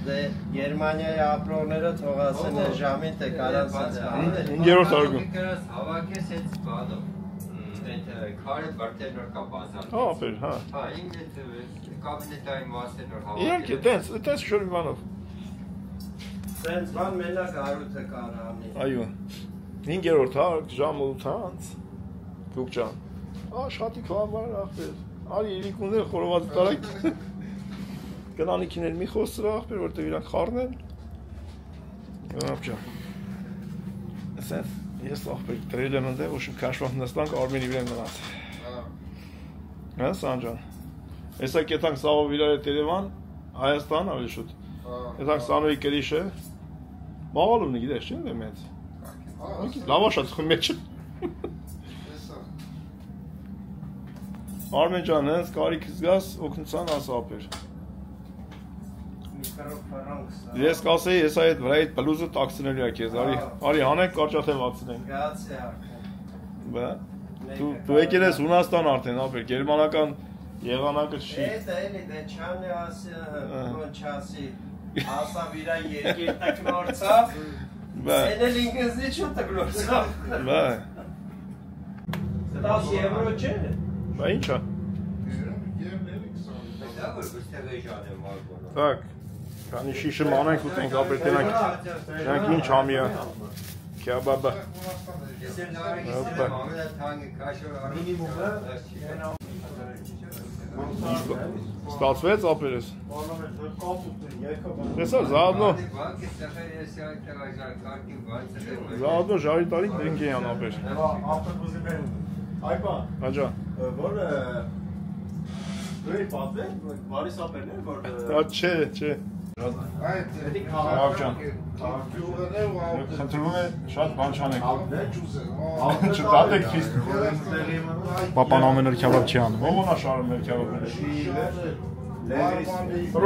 Դե Գերմանիայի ապրողները թող ասեն ժամին թե կարան սացան 5-րդ արգում Հավաքես այդ բանով Քարը բրտենոր կա բազար Հա, ապեր, հա Հա, ինձ կաբինետային մասենոր հավաքել Իհարկե, տենց շորի բանով Սենց բան մենակ հարութը կարանի Այո 5-րդ հարկ, ժամ 8-ից Դուք ջան Աշխատի քո համար աղբեր Արի իրիկուներ խորովածը տարակ Կնանիքին էլ մի խոսր աղբեր, որտեղ իրանք խառնել Յոնապ ջան Սենց Ես աղբեր դրել եմ ընդեղ, ուշում քաշվախ նստանք Արմենի վրեմ նրանց Հա, Սանջան Հեսա կետանք սաղով իրար էտ Երևան Հայաստան ավելի շուտ Կետանք Սանոյի կրիշ է Մաղալումն է գիտես չէ եմ հետ Լավաշա ծխում մեջ Արմեն ջան, հենց կարիք զգաս օգնության ասապեր Ես կասեի, ես այդ վրայիդ բլուզը տաքսնելու է քեզ, արի հանենք կարճաթե վացնենք Գացի արդեն Բա, դու եկել ես Հունաստան արդեն, ապեր, գերմանական եղանակը չի Էդա էլի, դե չան է ասի, չասի Ասավ իրա երկիր տկնորցավ Են էլ ինգեզի չու տկնորցավ Բա 10 եվրո չէ Բա ինչա Так, քանի շիշը մանենք ուտենք ապեր տենանք Նրանք ինչ համիա Քյաբաբա Ստացվեց ապերես Տեսար, զադնո ժարի տարիք դենք էյան ապեր Այպա Հաջա Որ Դու էի պատվեն, բարիս ապերն են, որ Չէ Հաղ ջան Խնդրում է շատ բան չանեք Չտատեք քիստ Պապան ամեն օր քյաբաբ չի անում Ո՞վ ունա շարում մեր քյաբաբները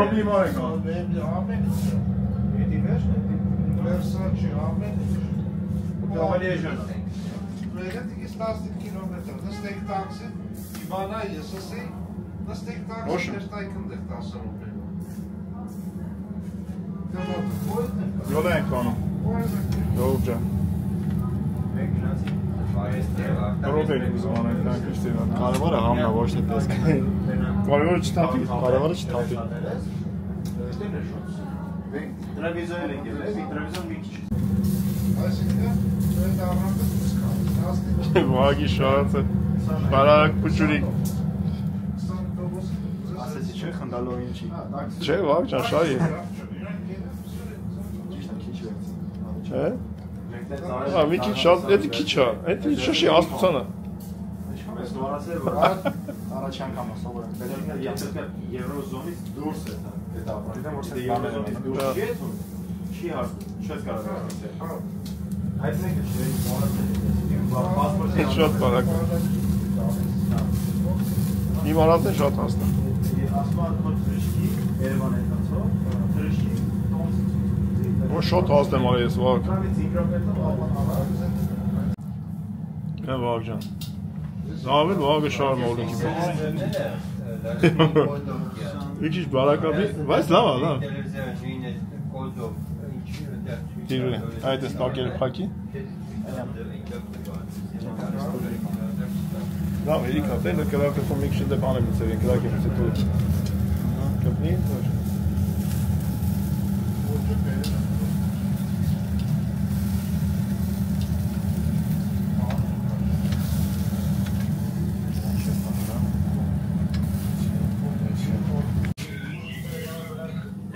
Ռոբի մարեք Եդի վերջն է Վերսաչի ամեն Ավելի էժան Մերետ իս 10 կիլոմետր Նստեք տաքսի Իվանա ես ասեի Նստեք տաքսի ներտայք ընդեղ 10 ռուբլի Յոլ ենք անում Յոլ ջան Ռոբ ենք ուզում անենք նրանք իստի Կարևորը համնա ոչ թե տեսք Կարևորը չթափի Կարևորը չթափի Տրավիզոն ենք ել, տրավիզոն մի քիչ Վագի շարացը Բարակ պուչուրիկ Ասեցի չէ խնդալով ինչի Չէ վագ ջան շարի Չէ Հա մի քիչ շատ, էդի քիչ հա Էդի շշի աստուցանը Ես նորացել որ առաջ անգամ ասողը Եվրոզոնից դուրս է դա ապրանքը դուրս չի հարցնում չես կարող ասել այդ մեկը չէ Այդ շատ բարակ Իմ արածն է շատ հասնա ասում եմ թրիշկի Երևան է տածով թրիշկի տոնց Որ շոտ հաստեմ արի ես վաղ։ Հա վաղ ջան։ Զավել վաղը շարմ օրինքի բան։ Մի քիչ բարակապի, բայց լավ է, լավ։ Դիրու, այդ է ստակել փակի։ Լավ, էլի կապել, կրակը մի քիչ դեպ անեմ ծեր, կրակը մսե դու։ Կպնի, որ։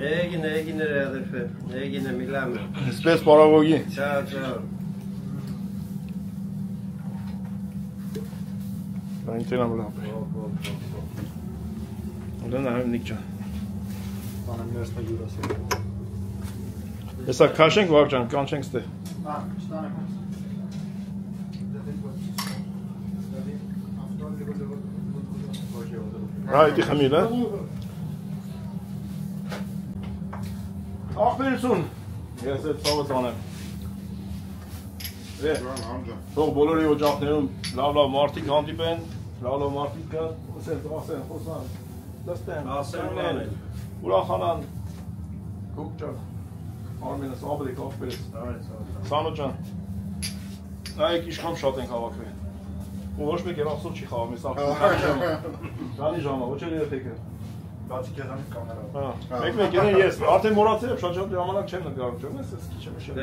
Egin adırfı. Egin milame. Spes paravogi. Ciao, ciao. Ben internam lap. Ondan da hem nikça. Bana üniversite yurası. Esa kaşenk var can, kaşenk ste. Ha, stane. Haydi Hamila. Ախպերություն, ես այդ ծավը ծանեմ։ Թող բոլորի օջախներում լավ մարդիկ հանդիպեն, լավ մարդիկ կան, ասեն, խոսան, դստեն, ուրախանան, կուկ ճան, արմենս, աբրիկ, ախպերս, սանո ճան, նայեք իշխամ շատ ենք հավաքվել, ու ոչ մեկ երախսով չի խաղում, ես ախպեր, ժանի ժամա, ոչ էլ երեխեքը։ Բացի քեզանից կամերա։ Մեկ ես արդեն մոռացել եմ շատ ժամանակ չեմ նկարում, ճոք ես քիչ եմ շել։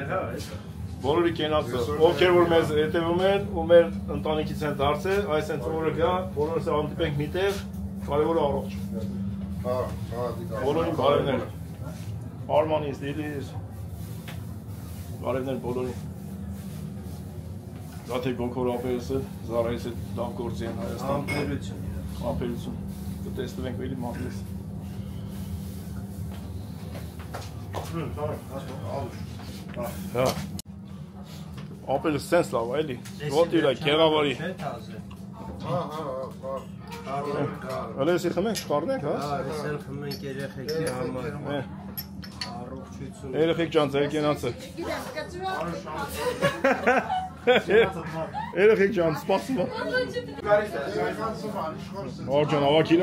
Բոլորի կենացը, ովքեր որ մեզ հետևում են ու մեր ընտանիքից են դարձել, այս հենց օրը գա, բոլորս հանդիպենք միտեղ, կարևորը առողջ։ Բոլորին բարևներ։ Արմանից, Լիլիս, բարևներ բոլորին։ Դատե գոքոր ապերս է, զարայիս է լավ գործի են Հայաստան։ Ապերություն։ Կտեստվենք վելի մատլես։ Հա։ Ապելը սենս լավ, էլի։ Ոտի լա, կեղավարի։ Հələ եսի խմենք, շխարնենք, հա։ Եսել խմենք երեխեքի համար։ Առողջություն։ Երեխեք ջան, ձեր կենացը։ Երեխեք ջան, սպասում է։ Աջան, հավաքի։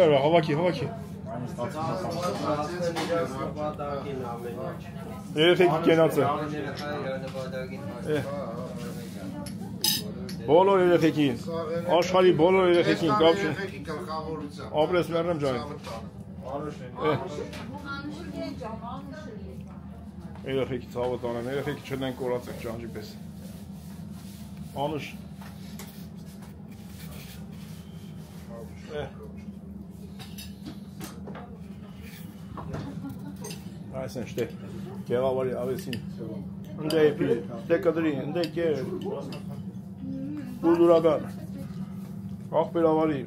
Երեխեք կենացը։ Բոլոր երեխեքին, աշխարհի բոլոր երեխեքին կապ չունի։ Ապրես մեռնեմ ջան։ Երեխեքի ցավը տանեմ, երեխեքի չդեն կորացեք ջանջի պես։ Անուշ։ Այսեն շտե, կեղավարի ավեսին, ընդե էպի, ստե կդրի, ընդե կեր, բուլդուրական, աղպերավարի,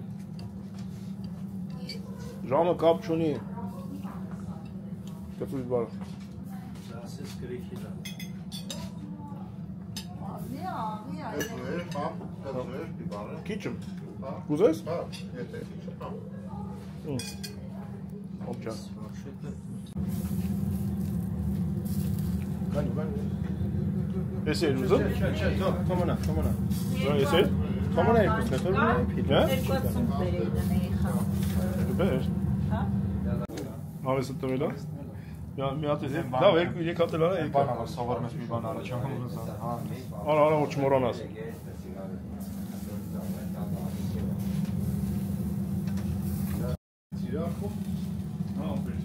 ժամը կապ չունի, կծույց բարը։ Ասես գրիքի դա։ Քիչմ, կուզես։ Հոպ ճան։ Ես էր ուզում։ Կոմոնա։ Ես էր։ Կոմոնա է ուզում, հետո փիլա։ Բեր։ Հա։ Հավեսը տվելա։ Մի հատ է։ Լավ, երեք հատ էլ արա, երեք բան արա, սովորում ես մի բան արա, չեմ ուզում։ Արա, որ չմոռանաս։ Սիրախով։ Հա, ապեր։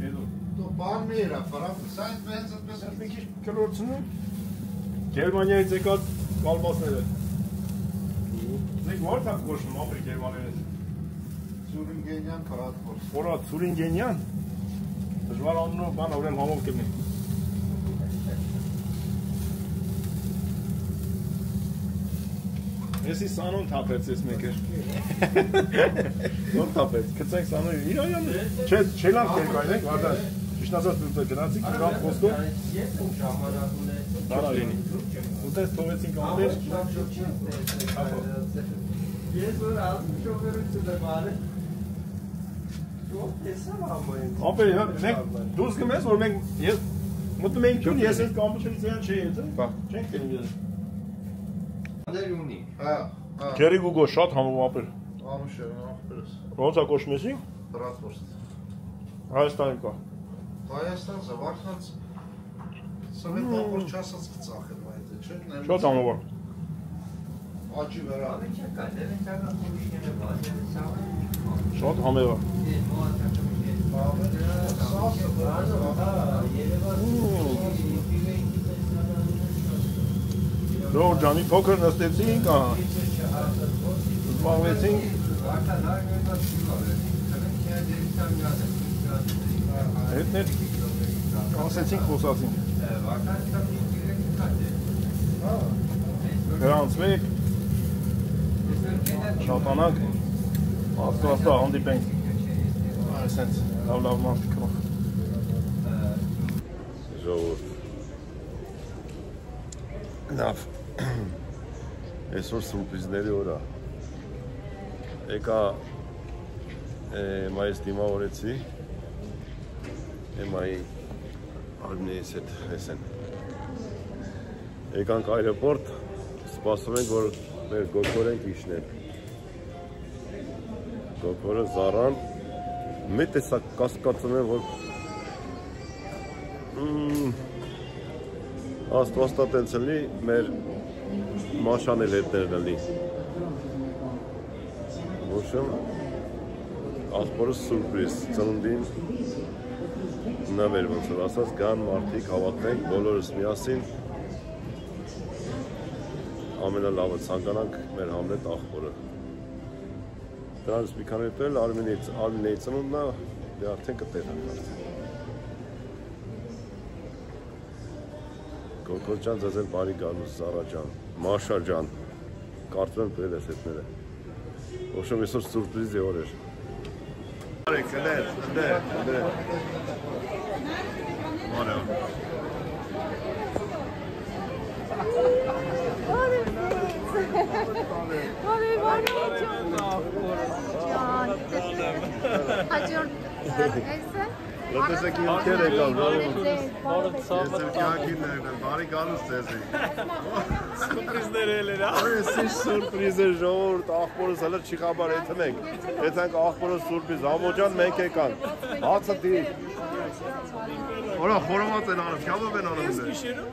Հետո Բան մեր է, ֆրանսիա, սա ինձ այդպես մի քիչ կլորցնում։ Գերմանիայից եկած կալբասները։ Դեք ո՞ր տակ կոչվում ապրի գերմաներից։ Ցուրինգենյան փրատվոր։ Որա Ցուրինգենյան։ Դժվար անունով բան ուրեմն համով կլինի։ Եսի սանոն թափեց ես մեկը։ Ո՞ր թափեց։ Գցենք սանոն իրայանը։ Չելանք երկայնենք, վարդան։ Ճիշտացած դու գնացիք իրան խոսքով։ Ես ում ժամանակ ունեցի։ Բարա լինի։ Ուտես թողեցինք ամբեր։ Ես որ ասում շոֆերությունը բարը։ Ո՞վ տեսավ ամեն։ Ապեր մենք դուրս գնես որ մենք ես Մտնում ենք տուն, ես այս կամուրջից իրան չի ետ, չենք տենում ես։ Անդեր ունի։ Քերի Գուգո շատ համով ապեր։ Ամուշեր, ախպերս։ Ոնց է կոչվում էսի։ Բրատվորստ։ Հայաստանի կա։ Հայաստան զավարքած Սովետ բախոր չասած կծախել այդ չէ՞։ Շատ համով։ Աճի վրա։ Շատ համով։ Դոր ջանի փոքր նստեցինք, զբաղվեցինք։ Հետներ ասեցինք, խոսացինք։ Գրանցվեք, շատանանք, աստվածա հանդիպենք, այսենց լավ մարդիկով։ Ժողովուրդ։ Լավ, այսօր սուրպրիզների օր է։ Եկա մայիս դիմավորեցի, Էմայի Արմենիից հետ հեսեն։ Եկանք այրեպորտ, սպասում ենք, որ մեր գոքոր ենք իշնել։ Գոքորը զարան, մի տեսակ կասկածում եմ, որ աստվածտատենց լի մեր մաշան էլ հետներն լի։ Ոչմ, աղբորս սուրպրիզ, ծննդին նավեր ոնց որ ասած, գան մարդիկ հավատնենք, բոլորս միասին ամենալավը ցանկանանք մեր Համլետ աղբորը։ Դրանց մի քանի հետո էլ Արմենիայի ծնունդն է, դե արդեն կտեղ ենք արդեն։ Գոքոր ջան, ձեզ էլ բարի գալուս, Զարա ջան, Մաշա ջան, կարծում եմ տվել ես հետները։ Ոչմ այսօր սուրպրիզի օր էր։ Կներ, Մարը։ Լտեսեք իմ կեր եկավ, ես էլ կյանքիններն եմ, բարի գալուս ձեզ էի։ Սուրպրիզներ էլ էր, ես ինչ սուրպրիզ էր ժողորդ, աղբորս հլը չի խաբար եթն ենք, եթանք աղբորս սուրպրիզ, ամոջան մենք եկանք, հացը դիր։ Որա խորոված են անում, կյավով են անում դե։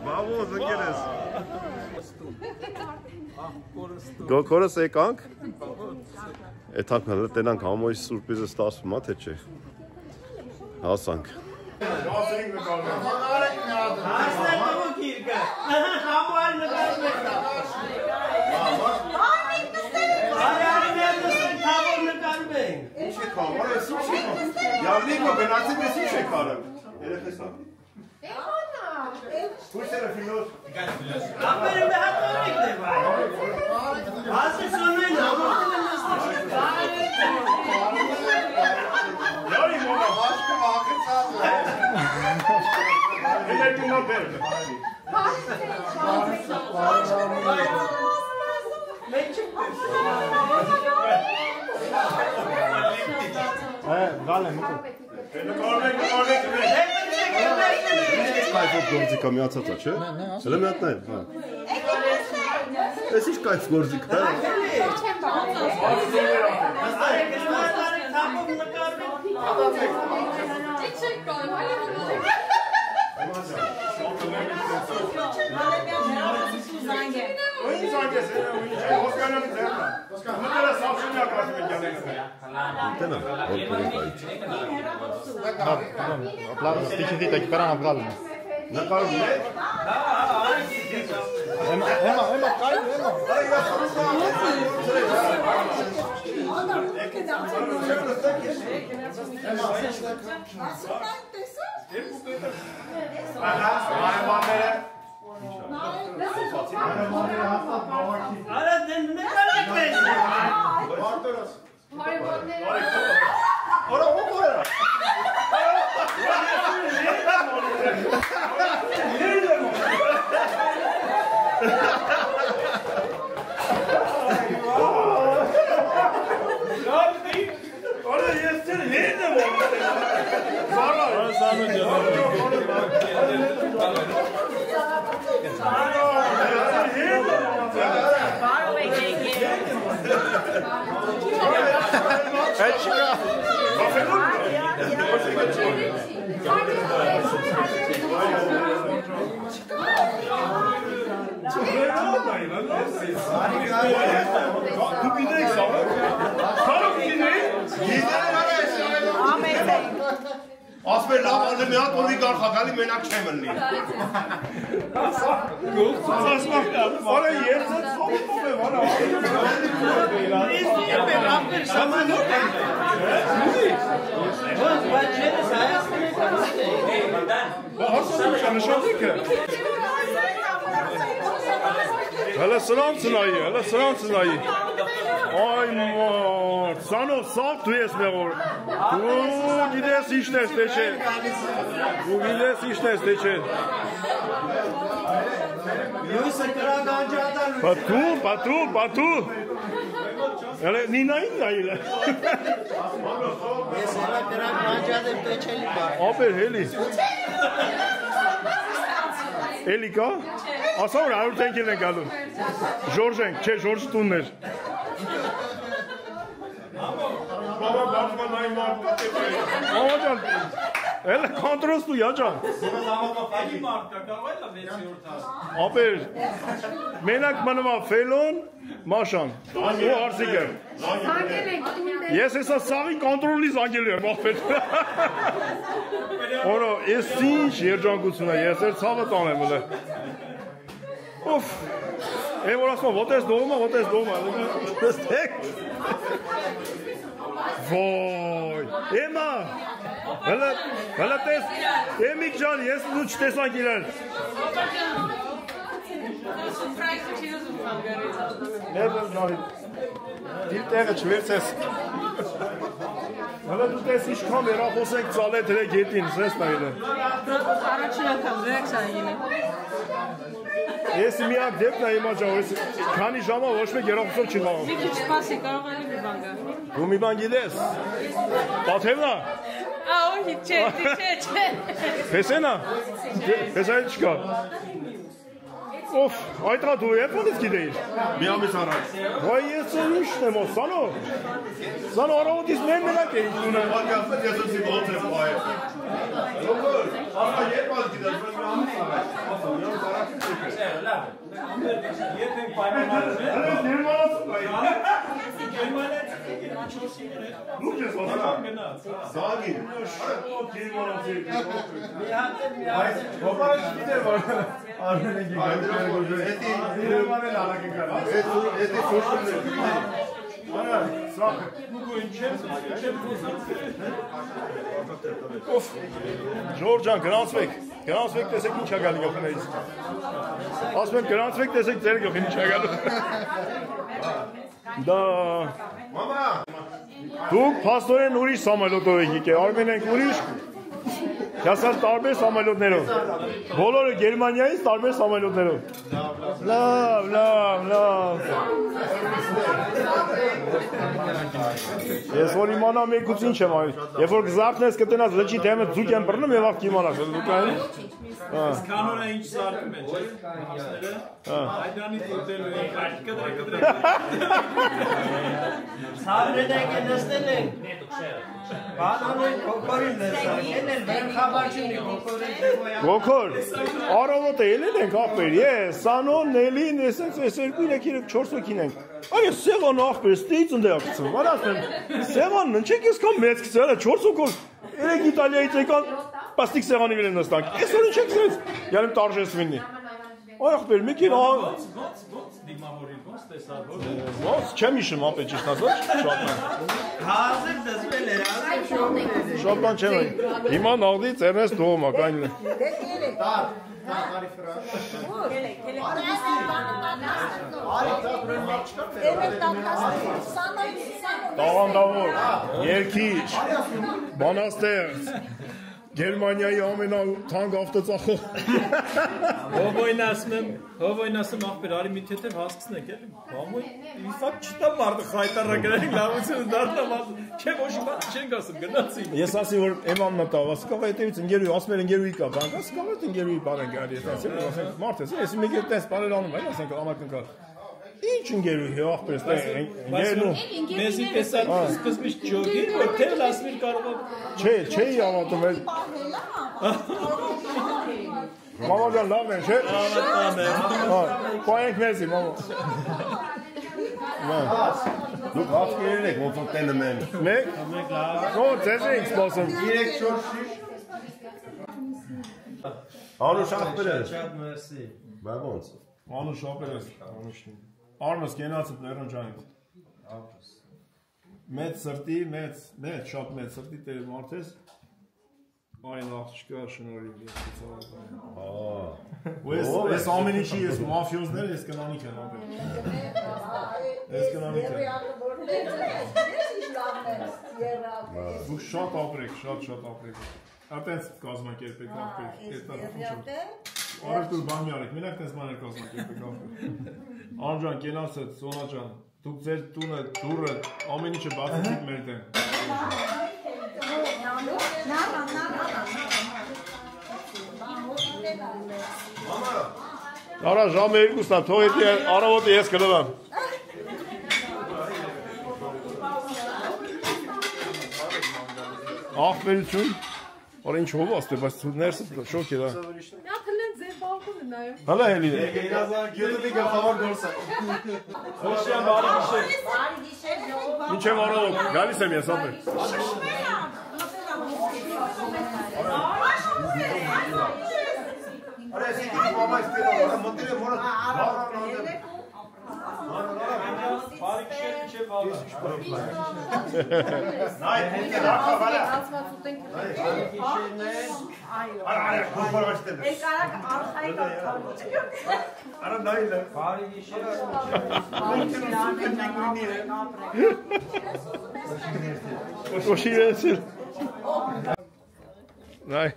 Բավոզ ընկեր ես։ Գոքորս եկանք, եթանք հլը տենանք համոյի սուրպրիզը ստասվում ա, թե չէ։ Հասանք։ Հասենք նկարում։ Հասնեք ու կիրկը։ Համոյր նկարում եք։ Ինչ եք անում, այս ինչ եք անում։ Յավնիկո գնացեք ես ինչ եք արել։ Երեխես ա։ Կուրսերը ֆիլոս։ Ապերը մի հատորիկ դե վայ։ Հասի սոնեն համորդին եմ Յարի մոմա, Աշկը վաղեցած է։ էլ եք նոր բերդ։ Գալ եմ, Նկարվեք։ Կայֆով գործիկա միացած է, չէ։ Հլը մի հատ նայեմ, հա։ Ես ինչ կայֆ գործիկ է։ Ստիչի դիտեք պերան ապգալում է։ Նկարում է։ Էմա, կայր, էմա։ Արա դեն նկարեք մեզ։ Արա ո՞վ է։ Ասպեր լավ ալը մի հատ ոնի գար խաղալի մենակ չեմ ընլի։ Արա երցած սովետով է, վանա։ Հələ սրան ծնայի։ Ay mort, Sano, salt tu ես մեղոր։ Դու գիտես ինչ ես թե չէ։ Լույսը կրակ անջատան։ Պատու։ Հələ նինային նայել է։ Ես հələ կրակ անջատեմ թե չելի բար։ Ապեր հելի։ Էլի կա։ Ասա որ 100 տենկել են գալու։ Ժորժ տունն էր։ Baba bakma nayman. Hocam. Elə kontrols tu yacan. Ապեր մենակ մնա ֆելոն մաշան։ Ու արսիկը։ Ես հեսա սաղի կոնտրոլի զանգել եմ ապեր։ Որո ես ինչ երջանկություն է, ես էլ ցավը տանեմ elə։ Ուֆ։ Եմ որ ասում ոտես դողմա։ Voy, Emma, hele tez, Emik can, yes, du çtesan girer. Nereden canım? Diltere çverses. Hele du tez iş kamera, hosek zalet hele getin, ses dayılı. Araçına kalacak sen yine. Ես միակ դեպքն է հիմա ջան, քանի ժամա ոչ մեկ երախոսով չի լավ։ Մի քիչ սպասի, կարող է մի բան գա։ Դու մի բան գիտես։ Պատևնա։ Ահա, չէ։ Փեսենա։ Փեսայել չկա։ Օֆ, այդա դու երբ գիտեիր։ Մի ամիս առաջ։ Ոայ ես ինչն եմ ասանո։ Սան առավոտից մենակ էի դունը։ Ակասը ես ասի ո՞նց է բայ։ Լոկոր, ասա երբ գիտես, մի ամիս առաջ։ Ասա, մի ամիս առաջ չէ։ Լավ։ Եթե պայմանավորը։ Հələ դերմանացու բայ։ Դուք ես ասա։ Զագի։ Ո դերմանացի։ Մի հատ։ Ոբարը գիտեր որ արմենը գիտեր։ Էդի դերմանել արագ գալ։ Էդի սոշններ։ Արա, սախ։ Դուք ինչ ես Օֆ։ Ժորժան, գրանցվեք տեսեք ինչ է գալի գողներից։ Ասում եմ գրանցվեք տեսեք ձեր գողին ինչ է գալու։ Դա Մամա Դուք փաստորեն ուրիշ սամալյոտով եք եկել, Արմենենք ուրիշ Հասար տարբեր սամալյոտներով։ Բոլորը Գերմանիայից տարբեր սամալյոտներով։ Լավ։ Ես որ իմանամ եկուցին չեմ այլ։ Երբ որ գզախնես կտնած լճի թեմը ձուկ եմ բռնում եւ աղ կիմանաս, դուք այն։ Կանոնը ինչ սարքում է, չէ՞։ Մասները։ Այդանի դիտելու են, կդրե։ Սարերն եք նստել են։ Բանանոյ կոկորին նստել են, վերքաբաչունի կոկորին։ Գոքոր, առավոտը ելել ենք ախպեր, ես, Սանոն, Նելին, ես երկու, 3, 4 հոգին ենք։ Այ սեղան ախպեր, ստից ընդեակցում, արասն եմ, սեղանն ընչեք ես կան մեծ կսել է, 4 հոգով, 3 Իտալիայից եկան, պաստիկ սեղանի վիրեն նստանք, ես որ ընչեք սենց, յալիմ տարժեսվիննի։ Այ ախպեր, մեկին ահա… Ոնց չեմ իշում ապե ճիշտ ասած, շատ բան։ Հազար դասվել էր, Շատ բան չեմ այն։ Հիմա նաղդից Էրնեստ դողմա, կայնն է։ Տաղանդավոր, երկիչ, բանաստեղծ, Գերմանիայի ամենաթանկ ավտոծախող։ Հովոյն ասում ախպեր արի մի թեթև հասկցնենք էլի։ Համոյ ինֆակ չտա մարդը խայտարակրային լավությունը դառնա չէ ոչ իմ չենք ասում գնացի։ Ես ասի որ էման մտավ, ասի կա հետևից ընկերուի, ասում էր ընկերուի կա, բանկ, ասի կա որ ընկերուի բան են գալի, ասենք մարդ ես, ես մի կերպ տես բաներ անում, այլ ասենք ամակնկալ։ Ինչ ընկերուի ախպերս, ընկերն մեզի տեսած սկզբից ջոգի, որ թե լասմիր կարող է։ Չէի ավատում էլ։ Մամա ջան լավն է, չէ՞։ Պայենք մեզի, մամա։ Դուք հացկերին եք, ոնց որ տենում են։ Մեկ լավ։ Ո՞ր ձեզ ենք սպասում։ 3-4 շիշ։ Անուշ ախպերս։ Շատ մերսի։ Բա ոնց։ Անուշ ախպերս, անուշ։ Արմս կենացդ լերնջանից։ Մեծ սրտի, շատ մեծ սրտի տեր մարդես։ Այն աղջկա շնորհիվ ես ցավալի։ Ես ամեն ինչի ես մաֆիոզներ ես կնանիք եմ ապել։ Ես կնանիք եմ։ Դուք շատ ապրեք, շատ ապրեք։ Այդպես կազմակերպեք ապրեք, Արև դուր բան մի արեք, մենակ տես բաներ կազմակերպեք ապրեք։ Անջան, կենացդ, Սոնա ջան, դուք ձեր տունը, դուրը, ամեն ինչը բացեցիք մեր դեմ։ Արա ժամը 2-ն է, թող հետի առավոտը ես կլվեմ։ Ախպերություն, որ ինչ հովաստ է, բայց ներսը շոք է դա։ Հալա հելի է։ YouTube-ի գլխավոր գործը։ Խոշյան բարի գիշեր։ Ինչ եմ առավոտ, գալիս եմ ես ապեր։ Արա ես եկի մամա ես տերով, մտել եմ որը Բարի գիշեր, ինչ է բաղը։ Նայ, հետի հարկա վարա։ Արա, կոմպոր վաշտել ես։ Էկարակ արխայք Արա նայլ է։ Բարի գիշեր։ Կոշի ես Նայ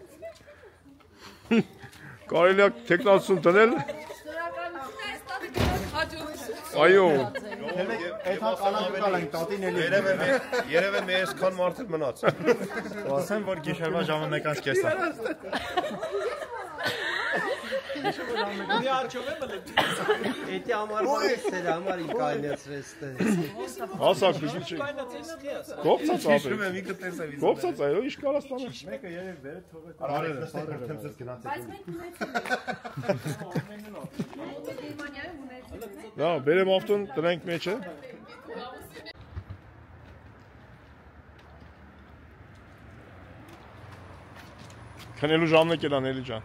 Կարելի է տեխնացություն տնել Այո Երև է մեզ քան մարդ էլ մնաց Ասեմ, որ գիշերվա ժամը 1:30 Մի արջով եմ մլետ։ Էդի համար բարես էր, համար իմ կայնեցրեց տես։ Հասակ բիշի չի Կողծած ապեր Կողծած այո, ինչ կարաս տանես Մեկը երև վերը թողեք Արարել ես արդեն ձեզ գնացեք Բայց մենք ունեցել Դա, բերեմ ավտոն, տնենք մեջը Քնելու ժամն է կելան, էլի ջան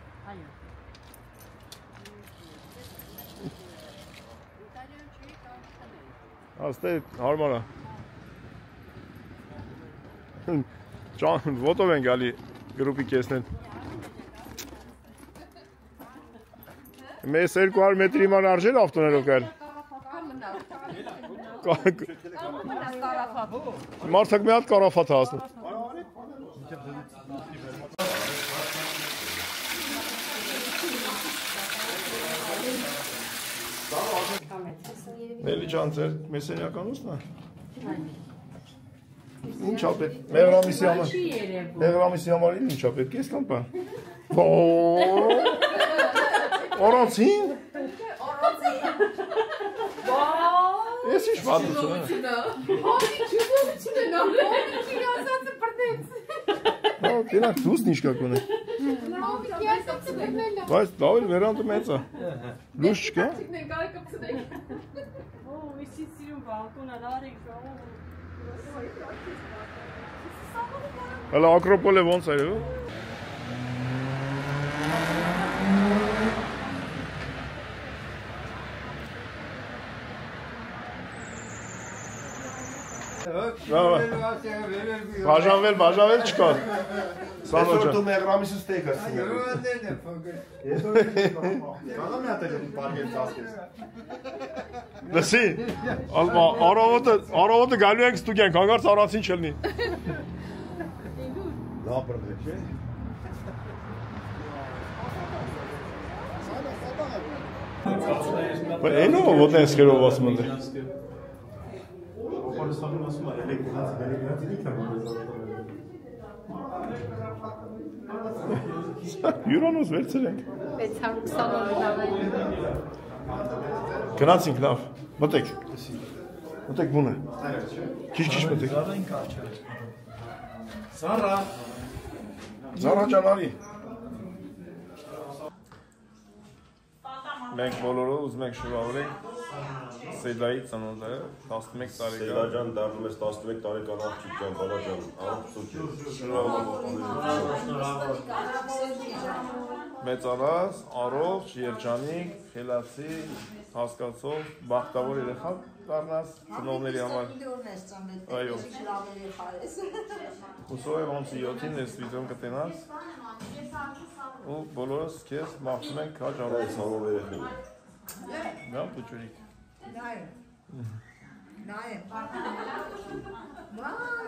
Աստե հարմար է Ջան, ոտով են գալի գրուպի կեսնեն Մեզ 200 մետրի ման արժել ավտոներով կայլ Մարդակ մի հատ կարաֆատ հասնում Նելի ջան, ձեր մեսենյական ուսն է Ինչ ապետ, մեղրամիսի համար ինչ ապետ, կես կան պան Օրանցին Ես ինչ պատություն է Տենակ դուսն ինչ կակ ունե Բայց դավել վերանդը մեծ է Լուշ չկա Հələ ակրոպոլ է ոնց է Բաժանվել չկա Այսօր դու մեղրամիսը ստեյք ես Լսի, առավոտը գալու ենք ստուգենք, հանգարց առանցին չլնի Լավ բրդեք չէ Այնո ոտն ես քերով ասում ընդ։ Յուրանոց վերցրենք։ 620 Գնացինք լավ։ Մտեք։ Մտեք բունը։ Քիչ մտեք։ Զարա։ Զարա ջան արի։ Մենք բոլորը ուզում ենք շնորհավորենք Սեդայի ծնունդը 11 տարեկան։ Սեդա ջան դառնում ես 11 տարեկան աղջիկ ջան, բալա ջան, առողջ մեծանաս, առողջ, երջանիկ, խելացի, հասկացող, բախտավոր երեխա դառնաս ծնողների համար։ Այո։ Հուսով եմ ոնց 7-ին ես վիդեոն կտենաս։ Ու բոլորս քեզ մաղթում ենք քաջ առողջ ցանով երեխին։ Դա փոչուրիկ։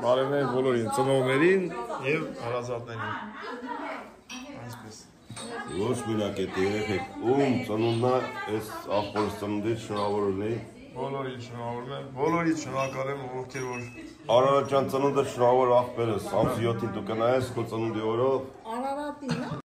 Բարևներ բոլորին, ծնողներին եւ հարազատներին։ Այսպես։ Ոչ մենակ այդ երեխեք ում ծնունդնա այս աղբորս ծնունդից շնորհավորում էի։ Բոլորին շնորհավորում եմ, բոլորից շնորհակալ եմ ովքեր որ Արարատ ջան ծնունդը շնորհավոր աղբերս, ամսի 7-ին դու կնայես քո ծնունդի օրը։ Արարատին